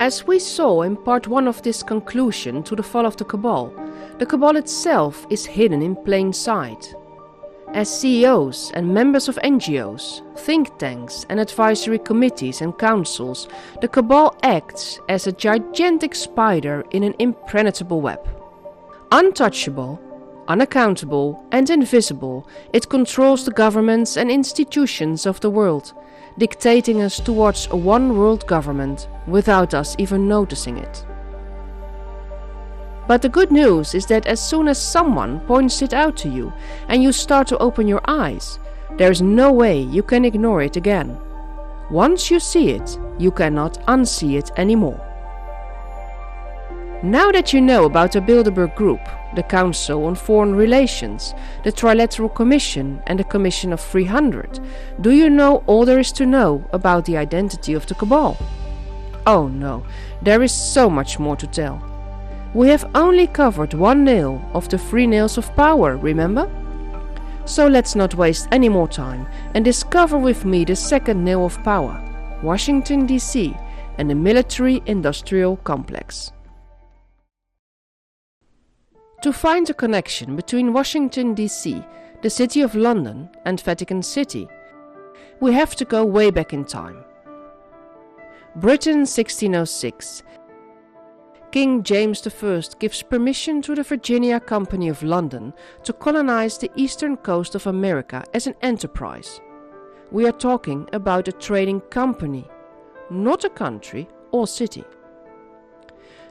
As we saw in part 1 of this conclusion to the fall of the Cabal itself is hidden in plain sight. As CEOs and members of NGOs, think tanks and advisory committees and councils, the Cabal acts as a gigantic spider in an impenetrable web. Untouchable, unaccountable and invisible, it controls the governments and institutions of the world, dictating us towards a one-world government without us even noticing it. But the good news is that as soon as someone points it out to you and you start to open your eyes, there is no way you can ignore it again. Once you see it, you cannot unsee it anymore. Now that you know about the Bilderberg Group, the Council on Foreign Relations, the Trilateral Commission and the Commission of 300, do you know all there is to know about the identity of the Cabal? Oh no, there is so much more to tell. We have only covered one nail of the 3 nails of power, remember? So let's not waste any more time and discover with me the second nail of power, Washington DC and the military-industrial complex. To find a connection between Washington DC, the City of London and Vatican City, we have to go way back in time. Britain 1606. King James I gives permission to the Virginia Company of London to colonize the eastern coast of America as an enterprise. We are talking about a trading company, not a country or city.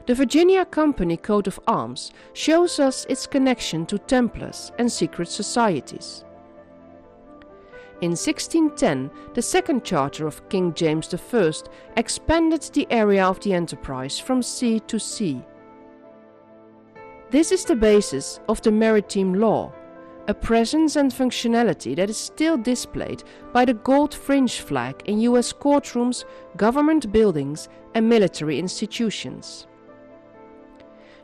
The Virginia Company coat of arms shows us its connection to Templars and secret societies. In 1610, the second charter of King James I expanded the area of the enterprise from sea to sea. This is the basis of the maritime law, a presence and functionality that is still displayed by the gold fringe flag in US courtrooms, government buildings and military institutions.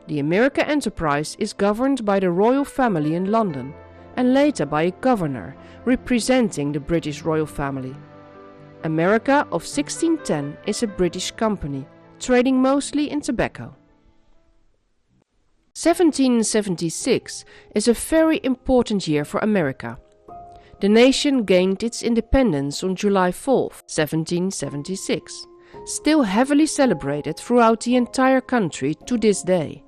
The America enterprise is governed by the royal family in London and later by a governor representing the British royal family. America of 1610 is a British company, trading mostly in tobacco. 1776 is a very important year for America. The nation gained its independence on July 4, 1776, still heavily celebrated throughout the entire country to this day.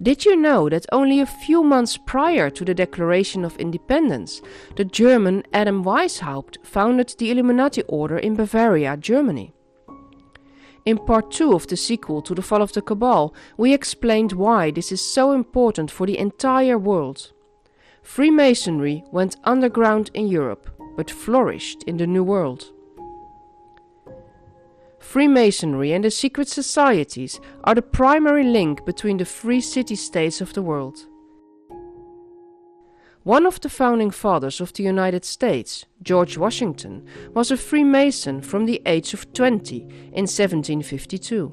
Did you know that only a few months prior to the Declaration of Independence, the German Adam Weishaupt founded the Illuminati Order in Bavaria, Germany? In part 2 of the sequel to the fall of the Cabal, we explained why this is so important for the entire world. Freemasonry went underground in Europe, but flourished in the New World. Freemasonry and the secret societies are the primary link between the three city-states of the world. One of the founding fathers of the United States, George Washington, was a Freemason from the age of 20 in 1752.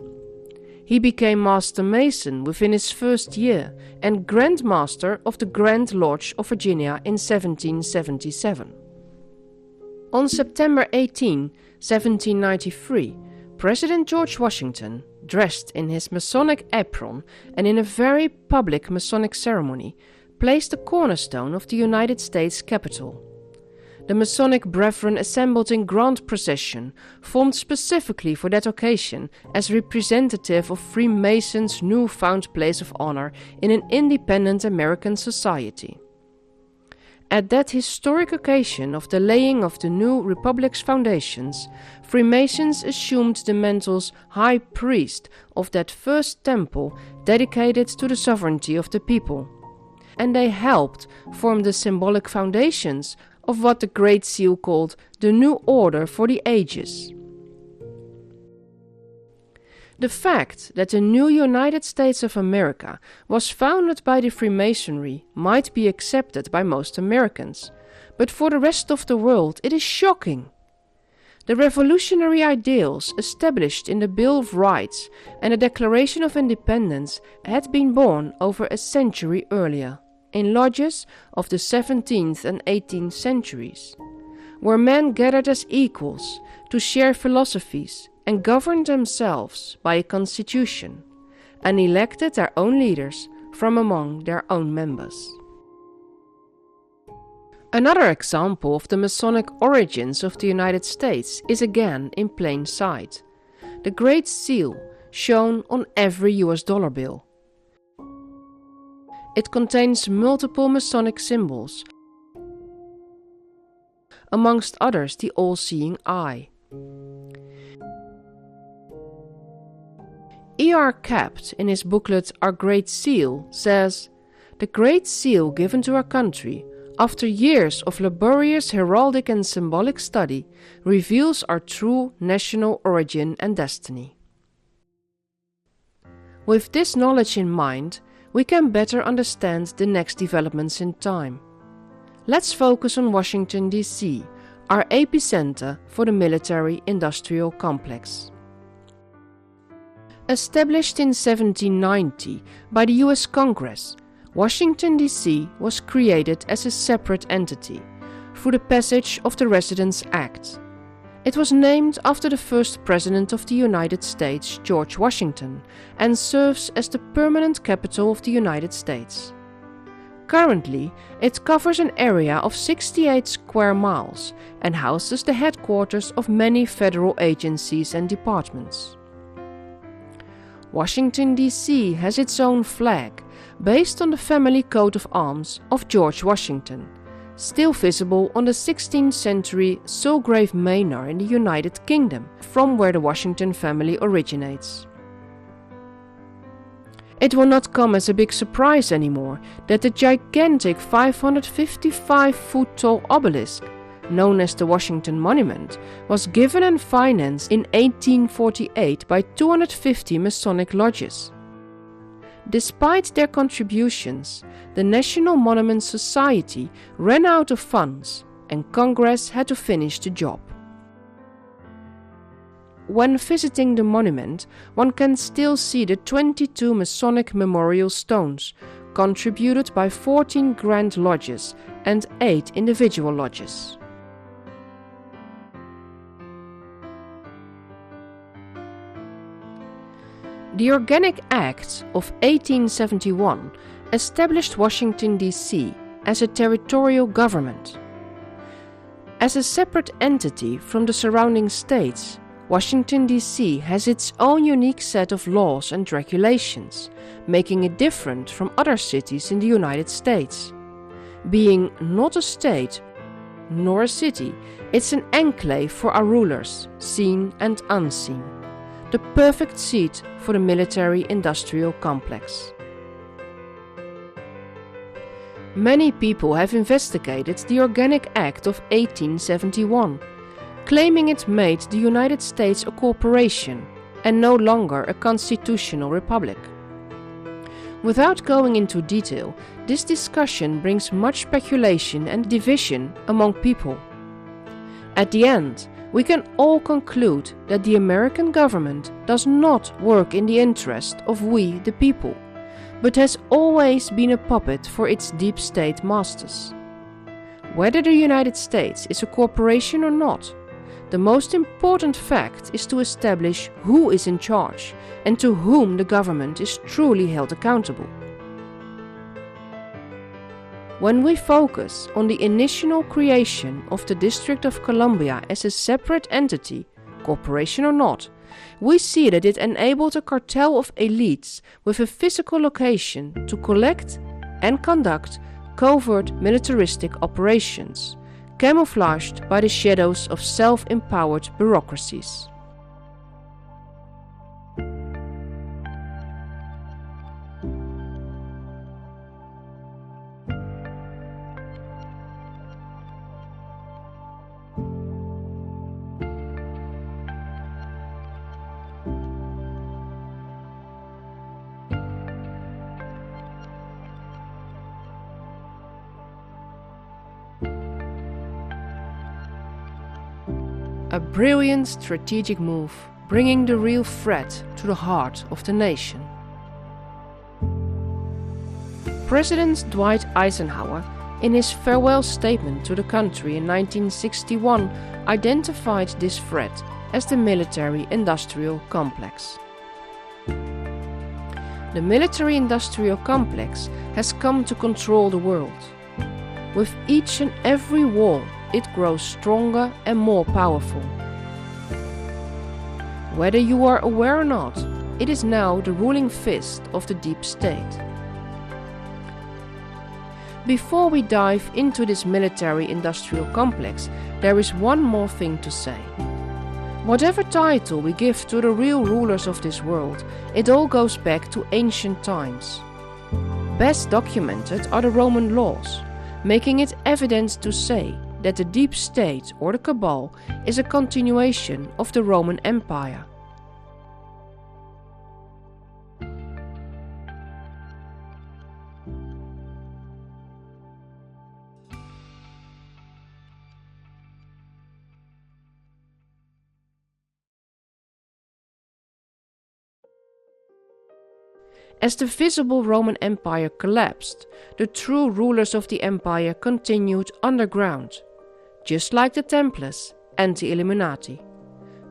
He became Master Mason within his first year and Grand Master of the Grand Lodge of Virginia in 1777. On September 18, 1793, President George Washington, dressed in his Masonic apron and in a very public Masonic ceremony, placed the cornerstone of the United States Capitol. The Masonic Brethren assembled in grand procession, formed specifically for that occasion as representative of Freemasons' newfound place of honor in an independent American society. At that historic occasion of the laying of the new Republic's foundations, Freemasons assumed the mantles high priest of that first temple dedicated to the sovereignty of the people, and they helped form the symbolic foundations of what the Great Seal called the New Order for the Ages. The fact that the new United States of America was founded by the Freemasonry might be accepted by most Americans, but for the rest of the world it is shocking. The revolutionary ideals established in the Bill of Rights and the Declaration of Independence had been born over a century earlier, in lodges of the 17th and 18th centuries. where men gathered as equals to share philosophies and governed themselves by a constitution, and elected their own leaders from among their own members. Another example of the Masonic origins of the United States is again in plain sight: the Great Seal shown on every US dollar bill. It contains multiple Masonic symbols, amongst others the all-seeing eye. E.R. Capt, in his booklet Our Great Seal, says, "The Great Seal given to our country, after years of laborious heraldic and symbolic study, reveals our true national origin and destiny." With this knowledge in mind, we can better understand the next developments in time. Let's focus on Washington, D.C., our epicenter for the military-industrial complex. Established in 1790 by the US Congress, Washington, D.C. was created as a separate entity through the passage of the Residence Act. It was named after the first President of the United States, George Washington, and serves as the permanent capital of the United States. Currently, it covers an area of 68 square miles and houses the headquarters of many federal agencies and departments. Washington, D.C. has its own flag, based on the family coat of arms of George Washington, still visible on the 16th century Sulgrave Manor in the United Kingdom, from where the Washington family originates. It will not come as a big surprise anymore that the gigantic 555-foot tall obelisk, known as the Washington Monument, was given and financed in 1848 by 250 Masonic lodges. Despite their contributions, the National Monument Society ran out of funds and Congress had to finish the job. When visiting the monument, one can still see the 22 Masonic memorial stones, contributed by 14 Grand Lodges and 8 individual lodges. The Organic Act of 1871 established Washington, D.C. as a territorial government. As a separate entity from the surrounding states, Washington, D.C. has its own unique set of laws and regulations, making it different from other cities in the United States. Being not a state nor a city, it's an enclave for our rulers, seen and unseen. The perfect seat for the military-industrial complex. Many people have investigated the Organic Act of 1871, claiming it made the United States a corporation and no longer a constitutional republic. Without going into detail, this discussion brings much speculation and division among people. At the end, we can all conclude that the American government does not work in the interest of we the people, but has always been a puppet for its deep state masters. Whether the United States is a corporation or not, the most important fact is to establish who is in charge and to whom the government is truly held accountable. When we focus on the initial creation of the District of Columbia as a separate entity, corporation or not, we see that it enabled a cartel of elites with a physical location to collect and conduct covert militaristic operations, camouflaged by the shadows of self-empowered bureaucracies. A brilliant strategic move, bringing the real threat to the heart of the nation. President Dwight Eisenhower in his farewell statement to the country in 1961, identified this threat as the military-industrial complex. The military-industrial complex has come to control the world. With each and every war, it grows stronger and more powerful. Whether you are aware or not, it is now the ruling fist of the deep state. Before we dive into this military-industrial complex, there is one more thing to say. Whatever title we give to the real rulers of this world, it all goes back to ancient times. Best documented are the Roman laws, making it evident to say that the deep state or the Cabal is a continuation of the Roman Empire. As the visible Roman Empire collapsed, the true rulers of the empire continued underground, just like the Templars and the Illuminati.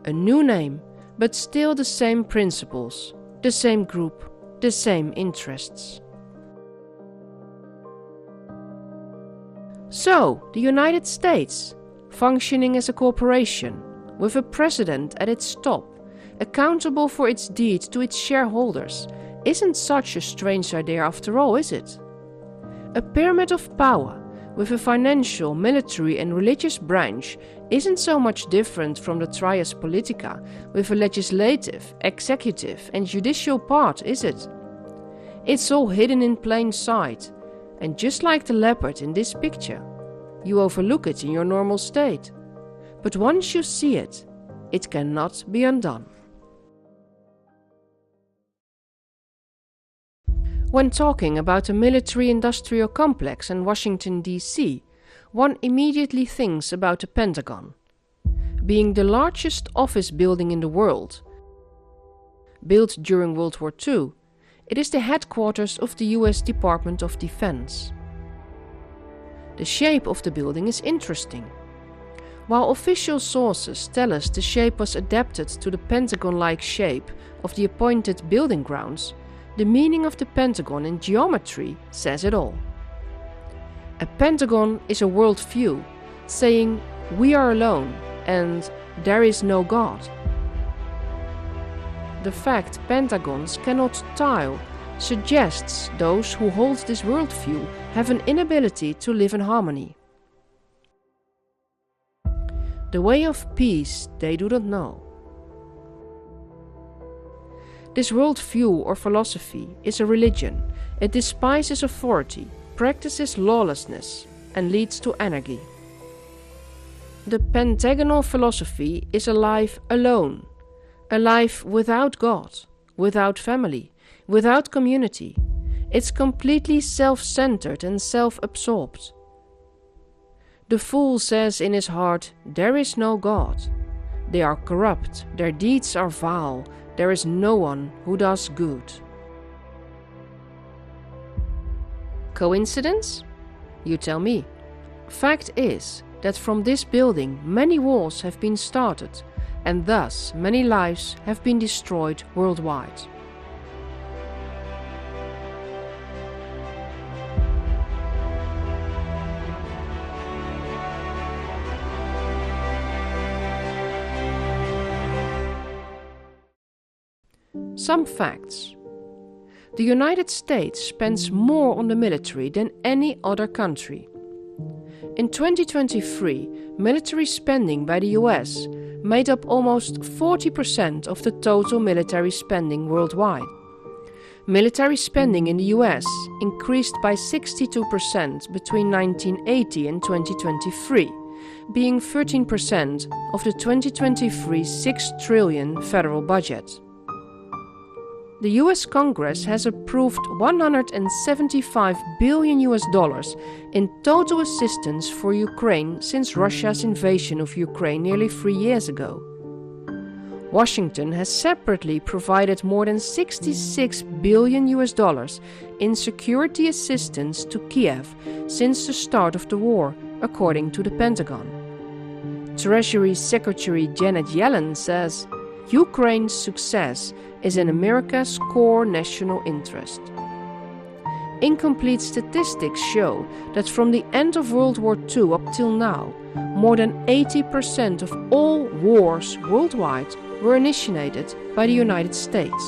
A new name, but still the same principles, the same group, the same interests. So, the United States, functioning as a corporation, with a president at its top, accountable for its deeds to its shareholders, isn't such a strange idea after all, is it? A pyramid of power, with a financial, military and religious branch, isn't so much different from the trias politica, with a legislative, executive and judicial part, is it? It's all hidden in plain sight, and just like the leopard in this picture, you overlook it in your normal state. But once you see it, it cannot be undone. When talking about the military-industrial complex in Washington, D.C., one immediately thinks about the Pentagon. Being the largest office building in the world, built during World War II, it is the headquarters of the US Department of Defense. The shape of the building is interesting. While official sources tell us the shape was adapted to the Pentagon-like shape of the appointed building grounds, the meaning of the Pentagon in geometry says it all. A pentagon is a world view, saying, "We are alone," and "There is no God." The fact pentagons cannot tile suggests those who hold this worldview have an inability to live in harmony. The way of peace they do not know. This worldview or philosophy is a religion. It despises authority, practices lawlessness, and leads to anarchy. The pentagonal philosophy is a life alone, a life without God, without family, without community. It's completely self-centered and self-absorbed. The fool says in his heart, "There is no God." They are corrupt, their deeds are vile, there is no one who does good. Coincidence? You tell me. Fact is that from this building many wars have been started, and thus many lives have been destroyed worldwide. Some facts. The United States spends more on the military than any other country. In 2023, military spending by the US made up almost 40% of the total military spending worldwide. Military spending in the US increased by 62% between 1980 and 2023, being 13% of the 2023 $6 trillion federal budget. The US Congress has approved $175 billion in total assistance for Ukraine since Russia's invasion of Ukraine nearly 3 years ago. Washington has separately provided more than $66 billion in security assistance to Kiev since the start of the war, according to the Pentagon. Treasury Secretary Janet Yellen says, "Ukraine's success is in America's core national interest." Incomplete statistics show that from the end of World War II up till now, more than 80% of all wars worldwide were initiated by the United States.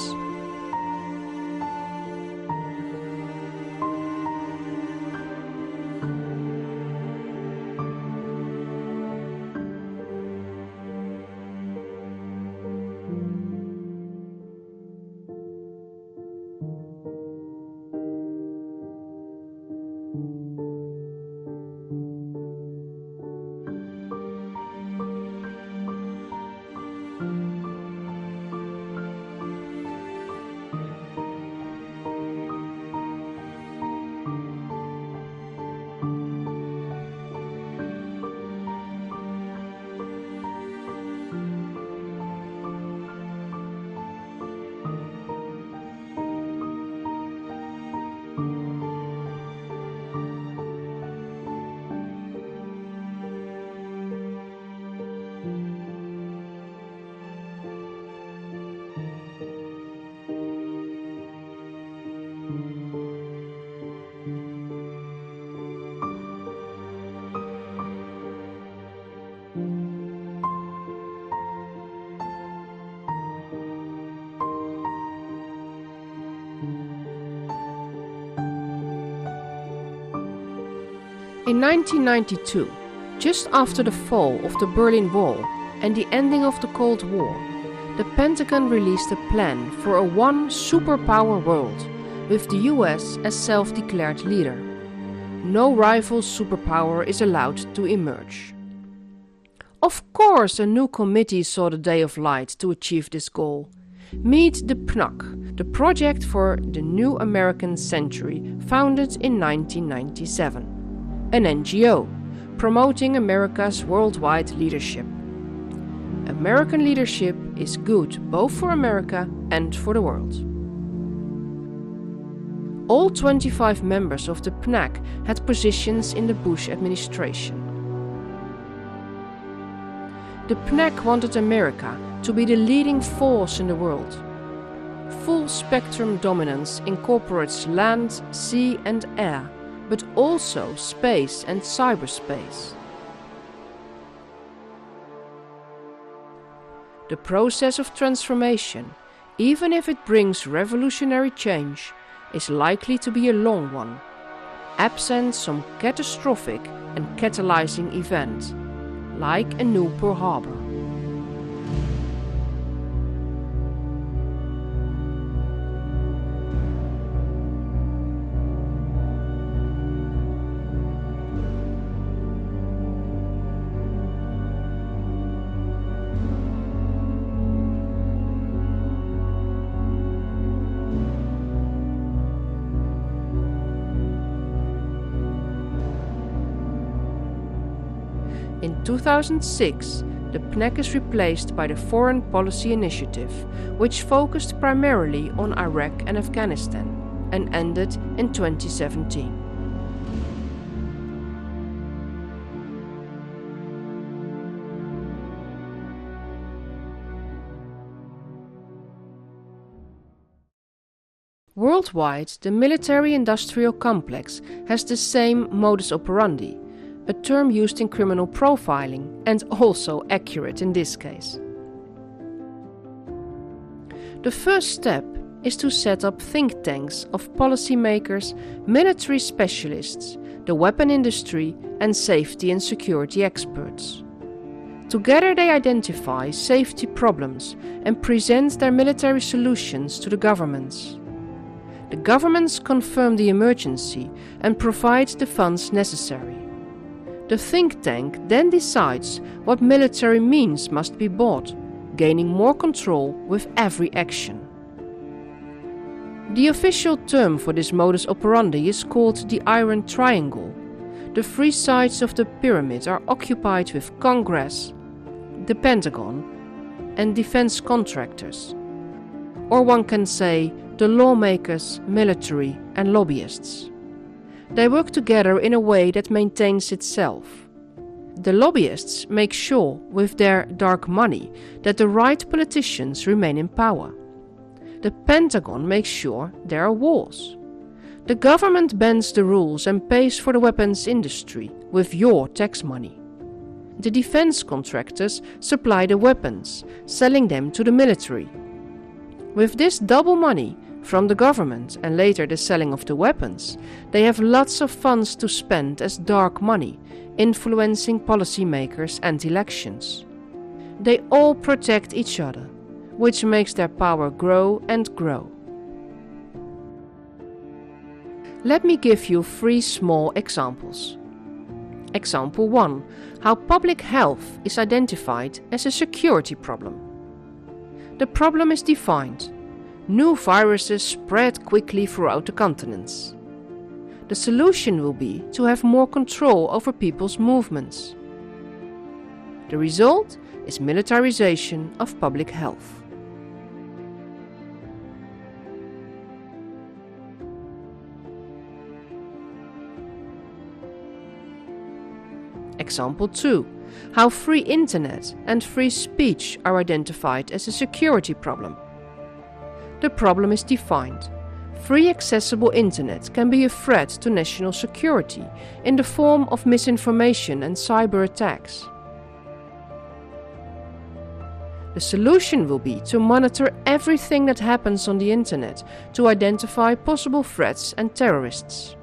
In 1992, just after the fall of the Berlin Wall and the ending of the Cold War, the Pentagon released a plan for a one superpower world, with the US as self-declared leader. No rival superpower is allowed to emerge. Of course, a new committee saw the day of light to achieve this goal. Meet the PNUC, the Project for the New American Century, founded in 1997. An NGO, promoting America's worldwide leadership. American leadership is good both for America and for the world. All 25 members of the PNAC had positions in the Bush administration. The PNAC wanted America to be the leading force in the world. Full spectrum dominance incorporates land, sea and air, but also space and cyberspace. The process of transformation, even if it brings revolutionary change, is likely to be a long one, absent some catastrophic and catalyzing event, like a new Pearl Harbor. In 2006, the PNAC is replaced by the Foreign Policy Initiative, which focused primarily on Iraq and Afghanistan, and ended in 2017. Worldwide, the military-industrial complex has the same modus operandi, a term used in criminal profiling and also accurate in this case. The first step is to set up think tanks of policymakers, military specialists, the weapon industry and safety and security experts. Together they identify safety problems and present their military solutions to the governments. The governments confirm the emergency and provide the funds necessary. The think tank then decides what military means must be bought, gaining more control with every action. The official term for this modus operandi is called the Iron Triangle. The three sides of the pyramid are occupied with Congress, the Pentagon, and defense contractors. Or one can say the lawmakers, military and lobbyists. They work together in a way that maintains itself. The lobbyists make sure, with their dark money, that the right politicians remain in power. The Pentagon makes sure there are wars. The government bends the rules and pays for the weapons industry with your tax money. The defense contractors supply the weapons, selling them to the military. With this double money from the government and later the selling of the weapons, they have lots of funds to spend as dark money, influencing policymakers and elections. They all protect each other, which makes their power grow and grow. Let me give you 3 small examples. Example 1. How public health is identified as a security problem. The problem is defined. New viruses spread quickly throughout the continents. The solution will be to have more control over people's movements. The result is militarization of public health. Example 2. How free internet and free speech are identified as a security problem. The problem is defined. Free accessible internet can be a threat to national security in the form of misinformation and cyber attacks. The solution will be to monitor everything that happens on the internet to identify possible threats and terrorists.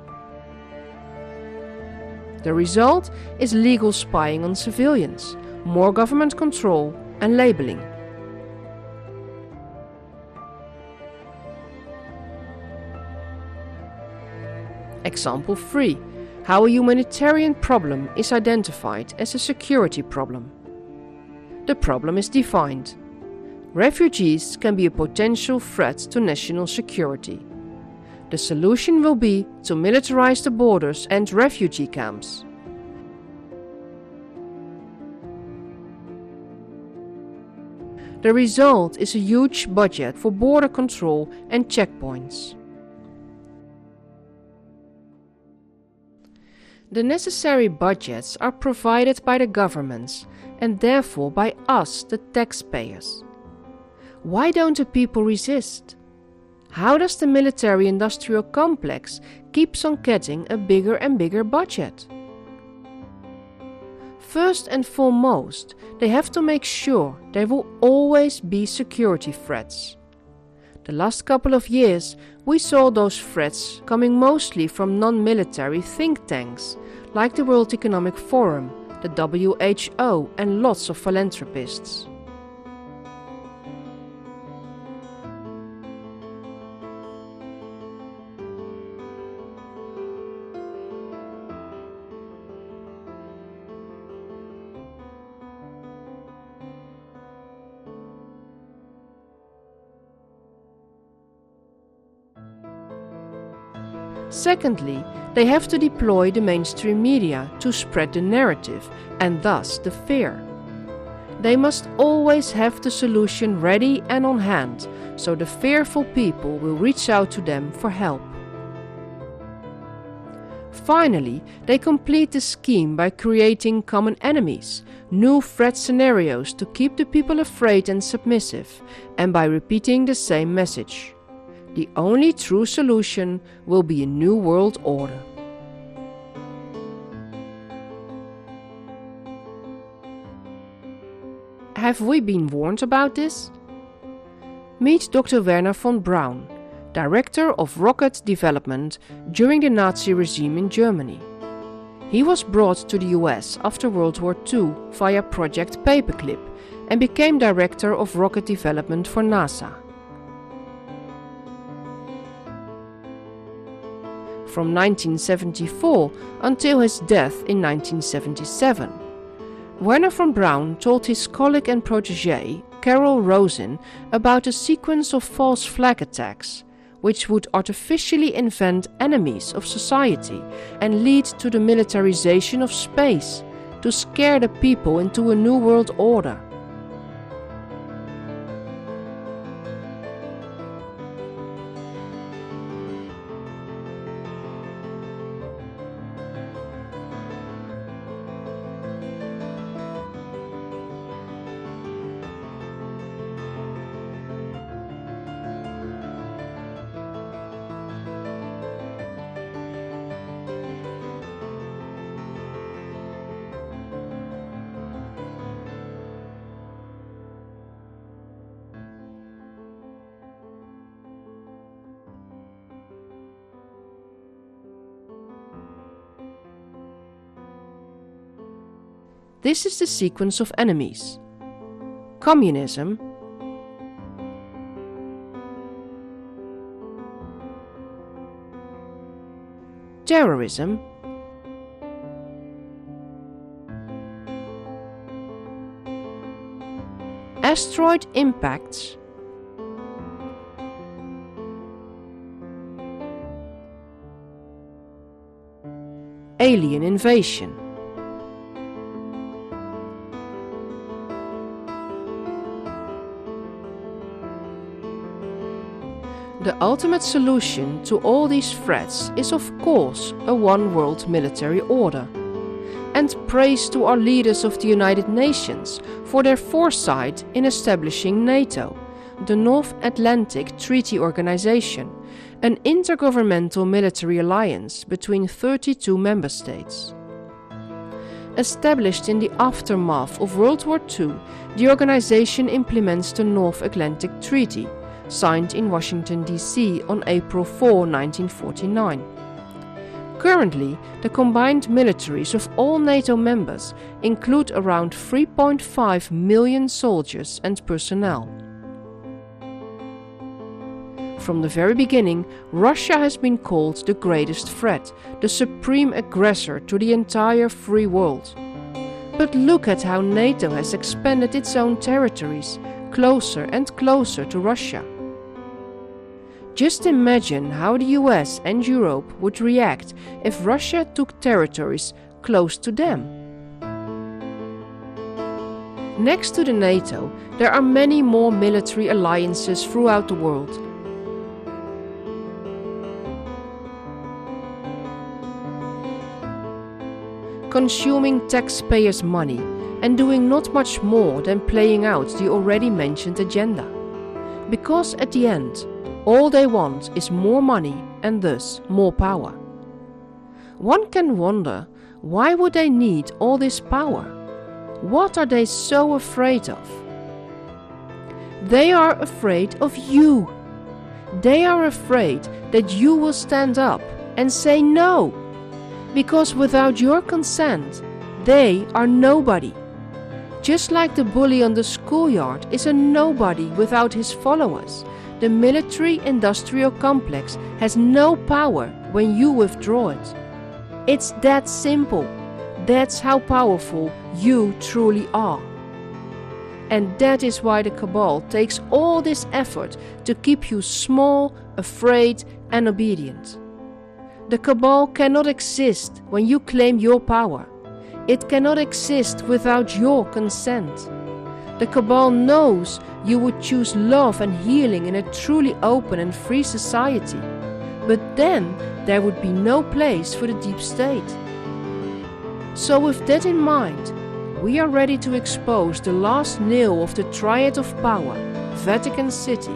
The result is legal spying on civilians, more government control and labeling. Example 3. How a humanitarian problem is identified as a security problem. The problem is defined. Refugees can be a potential threat to national security. The solution will be to militarize the borders and refugee camps. The result is a huge budget for border control and checkpoints. The necessary budgets are provided by the governments and therefore by us, the taxpayers. Why don't the people resist? How does the military-industrial complex keeps on getting a bigger and bigger budget? First and foremost, they have to make sure there will always be security threats. The last couple of years, we saw those threats coming mostly from non-military think tanks, like the World Economic Forum, the WHO, and lots of philanthropists. Secondly, they have to deploy the mainstream media to spread the narrative and thus the fear. They must always have the solution ready and on hand, so the fearful people will reach out to them for help. Finally, they complete the scheme by creating common enemies, new threat scenarios to keep the people afraid and submissive, and by repeating the same message. The only true solution will be a new world order. Have we been warned about this? Meet Dr. Wernher von Braun, Director of Rocket Development during the Nazi regime in Germany. He was brought to the US after World War II via Project Paperclip and became Director of Rocket Development for NASA. From 1974 until his death in 1977. Wernher von Braun told his colleague and protégé, Carol Rosin, about a sequence of false flag attacks, which would artificially invent enemies of society and lead to the militarization of space, to scare the people into a new world order. This is the sequence of enemies: communism, terrorism, asteroid impacts, alien invasion. The ultimate solution to all these threats is of course a one-world military order. And praise to our leaders of the United Nations for their foresight in establishing NATO, the North Atlantic Treaty Organization, an intergovernmental military alliance between 32 member states. Established in the aftermath of World War II, the organization implements the North Atlantic Treaty, signed in Washington, D.C. on April 4, 1949. Currently, the combined militaries of all NATO members include around 3.5 million soldiers and personnel. From the very beginning, Russia has been called the greatest threat, the supreme aggressor to the entire free world. But look at how NATO has expanded its own territories, closer and closer to Russia. Just imagine how the US and Europe would react if Russia took territories close to them. Next to the NATO, there are many more military alliances throughout the world. Consuming taxpayers' money and doing not much more than playing out the already mentioned agenda. Because at the end, all they want is more money and thus more power. One can wonder, why would they need all this power? What are they so afraid of? They are afraid of you. They are afraid that you will stand up and say no. Because without your consent, they are nobody. Just like the bully on the schoolyard is a nobody without his followers, the military-industrial complex has no power when you withdraw it. It's that simple. That's how powerful you truly are. And that is why the Cabal takes all this effort to keep you small, afraid, and obedient. The Cabal cannot exist when you claim your power. It cannot exist without your consent. The Cabal knows you would choose love and healing in a truly open and free society. But then there would be no place for the deep state. So with that in mind, we are ready to expose the last nail of the triad of power, Vatican City.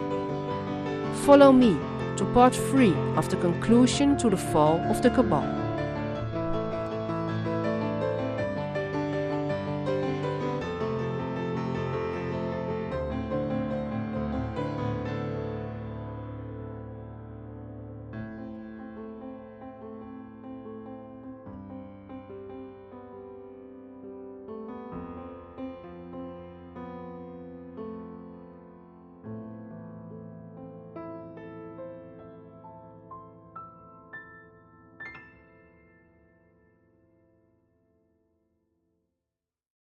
Follow me to part 3 of the conclusion to the fall of the Cabal.